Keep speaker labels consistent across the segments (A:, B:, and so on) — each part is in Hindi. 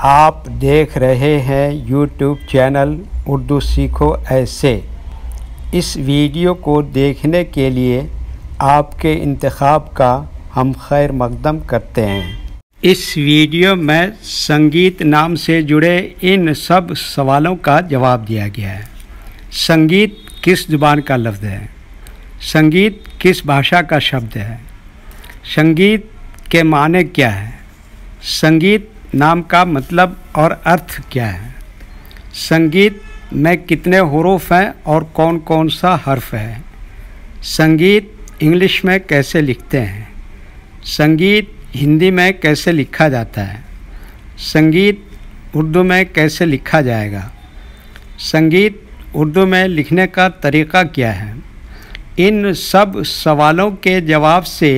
A: आप देख रहे हैं यूट्यूब चैनल उर्दू सीखो ऐसे। इस वीडियो को देखने के लिए आपके इंतखाब का हम खैर मकदम करते हैं। इस वीडियो में संगीत नाम से जुड़े इन सब सवालों का जवाब दिया गया है। संगीत किस ज़ुबान का लफ्ज़ है? संगीत किस भाषा का शब्द है? संगीत के माने क्या है? संगीत नाम का मतलब और अर्थ क्या है? संगीत में कितने हुरूफ हैं और कौन कौन सा हर्फ है? संगीत इंग्लिश में कैसे लिखते हैं? संगीत हिंदी में कैसे लिखा जाता है? संगीत उर्दू में कैसे लिखा जाएगा? संगीत उर्दू में लिखने का तरीक़ा क्या है? इन सब सवालों के जवाब से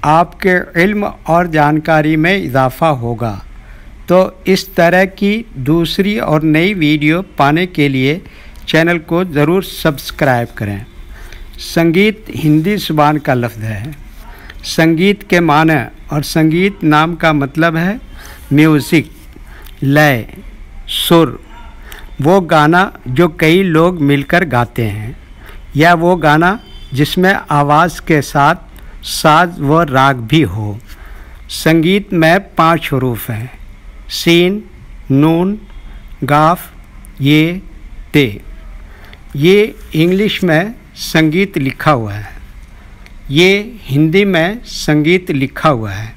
A: आपके इल्म और जानकारी में इजाफ़ा होगा। तो इस तरह की दूसरी और नई वीडियो पाने के लिए चैनल को ज़रूर सब्सक्राइब करें। संगीत हिंदी ज़ुबान का लफ्ज़ है। संगीत के माने और संगीत नाम का मतलब है म्यूज़िक, लय, सुर। वो गाना जो कई लोग मिलकर गाते हैं या वो गाना जिसमें आवाज़ के साथ साज व राग भी हो। संगीत में 5 हुरूफ हैं: सीन, नून, गाफ, ये, ते। ये इंग्लिश में संगीत लिखा हुआ है। ये हिंदी में संगीत लिखा हुआ है।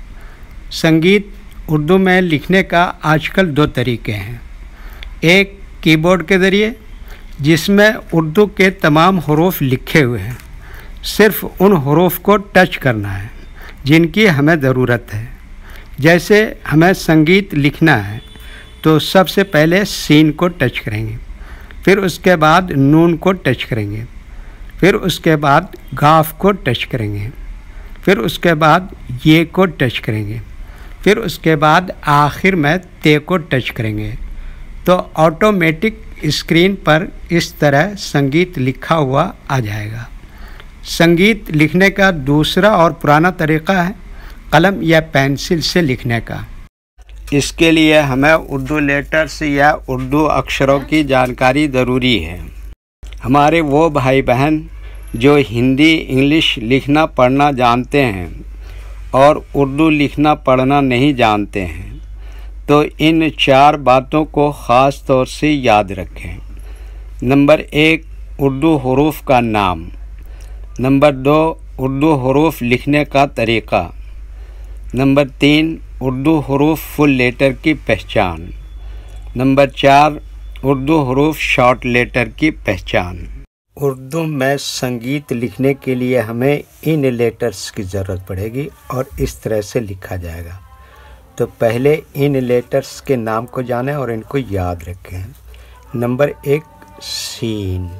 A: संगीत उर्दू में लिखने का आजकल 2 तरीके हैं। एक कीबोर्ड के ज़रिए, जिसमें उर्दू के तमाम हुरूफ लिखे हुए हैं। सिर्फ़ उन हुरूफ को टच करना है जिनकी हमें ज़रूरत है। जैसे हमें संगीत लिखना है तो सबसे पहले सीन को टच करेंगे, फिर उसके बाद नून को टच करेंगे, फिर उसके बाद गाफ को टच करेंगे, फिर उसके बाद ये को टच करेंगे, फिर उसके बाद आखिर में ते को टच करेंगे। तो ऑटोमेटिक स्क्रीन पर इस तरह संगीत लिखा हुआ आ जाएगा। संगीत लिखने का दूसरा और पुराना तरीक़ा है कलम या पेंसिल से लिखने का। इसके लिए हमें उर्दू लेटर्स या उर्दू अक्षरों की जानकारी ज़रूरी है। हमारे वो भाई बहन जो हिंदी इंग्लिश लिखना पढ़ना जानते हैं और उर्दू लिखना पढ़ना नहीं जानते हैं, तो इन 4 बातों को ख़ास तौर से याद रखें। नंबर 1, उर्दू हुरूफ का नाम। नंबर 2, उर्दू हुरूफ लिखने का तरीक़ा। नंबर 3, उर्दू हुरूफ फुल लेटर की पहचान। नंबर 4, उर्दू हुरूफ शॉर्ट लेटर की पहचान। उर्दू में संगीत लिखने के लिए हमें इन लेटर्स की ज़रूरत पड़ेगी और इस तरह से लिखा जाएगा। तो पहले इन लेटर्स के नाम को जानें और इनको याद रखें। नंबर 1, सीन।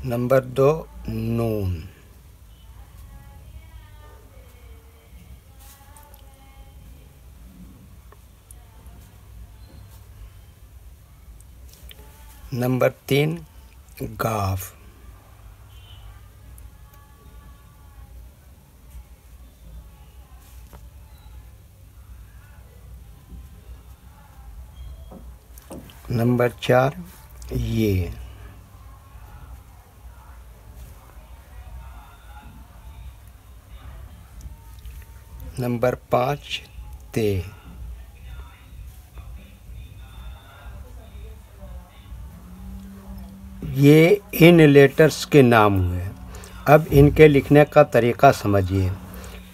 A: नंबर 2, नून। नंबर 3, गाफ। नंबर 4, ये। नंबर 5, ते। ये इन लेटर्स के नाम हुए। अब इनके लिखने का तरीक़ा समझिए।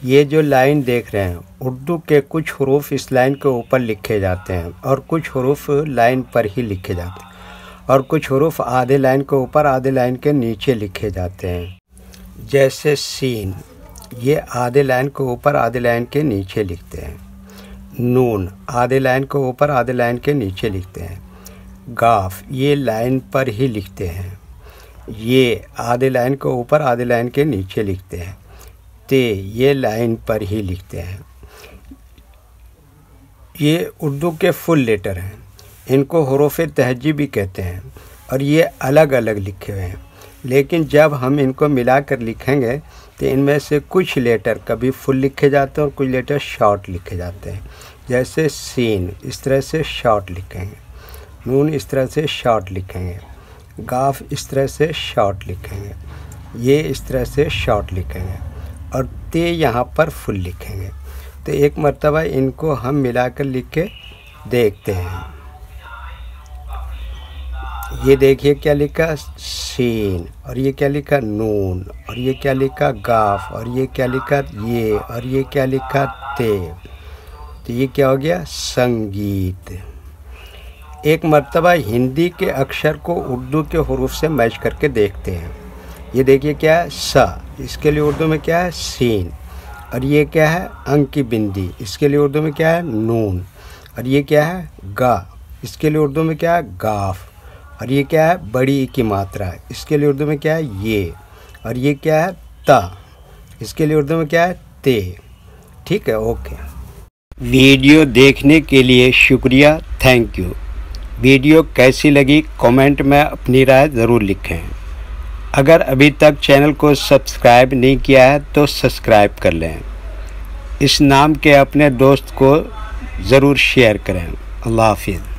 A: ये जो लाइन देख रहे हैं, उर्दू के कुछ हुरूफ इस लाइन के ऊपर लिखे जाते हैं और कुछ हुरूफ लाइन पर ही लिखे जाते हैं और कुछ हुरूफ आधे लाइन के ऊपर आधे लाइन के नीचे लिखे जाते हैं। जैसे सीन, ये आधे लाइन के ऊपर आधे लाइन के नीचे लिखते हैं। नून, आधे लाइन के ऊपर आधे लाइन के नीचे लिखते हैं। गाफ, ये लाइन पर ही लिखते हैं। ये आधे लाइन के ऊपर आधे लाइन के नीचे लिखते हैं। ते, ये लाइन पर ही लिखते हैं। ये उर्दू के फुल लेटर हैं। इनको हुरूफ तहजी भी कहते हैं। और ये अलग अलग लिखे हुए हैं। लेकिन जब हम इनको मिलाकर लिखेंगे तो इनमें से कुछ लेटर कभी फुल लिखे जाते हैं और कुछ लेटर शॉर्ट लिखे जाते हैं। जैसे सीन इस तरह से शॉर्ट लिखेंगे, नून इस तरह से शॉर्ट लिखेंगे, गाफ इस तरह से शॉर्ट लिखेंगे, ये इस तरह से शॉर्ट लिखेंगे और ते यहाँ पर फुल लिखेंगे। तो एक मर्तबा इनको हम मिलाकर लिख के देखते हैं। ये देखिए क्या लिखा सीन, और ये क्या लिखा नून, और ये क्या लिखा गाफ, और ये क्या लिखा ये, और ये क्या लिखा ते। तो ये क्या हो गया संगीत। एक मर्तबा हिंदी के अक्षर को उर्दू के हुरूफ से मैच करके देखते हैं। ये देखिए क्या है सा, इसके लिए उर्दू में क्या है सीन, और ये क्या है अंक की बिंदी, इसके लिए उर्दू में क्या है नून, और ये क्या है गा, इसके लिए उर्दू में क्या है गाफ, और ये क्या है बड़ी की मात्रा, इसके लिए उर्दू में क्या है ये, और ये क्या है ता, इसके लिए उर्दू में क्या है ते। ठीक है, ओके। वीडियो देखने के लिए शुक्रिया, थैंक यू। वीडियो कैसी लगी कमेंट में अपनी राय ज़रूर लिखें। अगर अभी तक चैनल को सब्सक्राइब नहीं किया है तो सब्सक्राइब कर लें। इस नाम के अपने दोस्त को ज़रूर शेयर करें। अल्लाह हाफिज़।